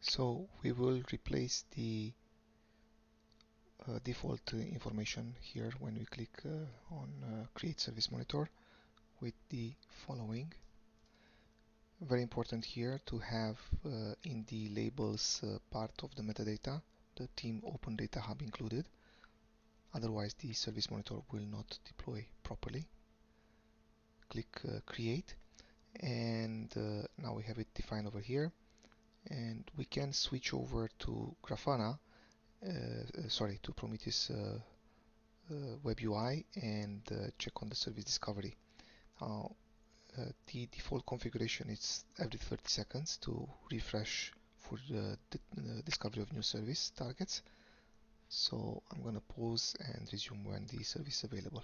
So we will replace the default information here when we click on Create Service Monitor with the following. Very important here to have in the labels part of the metadata the Team Open Data Hub included. Otherwise the Service Monitor will not deploy properly. Click Create, and now we have it defined over here, and we can switch over to Grafana, to Prometheus Web UI, and check on the service discovery. Now, the default configuration is every 30 seconds to refresh for the discovery of new service targets. So I'm going to pause and resume when the service is available.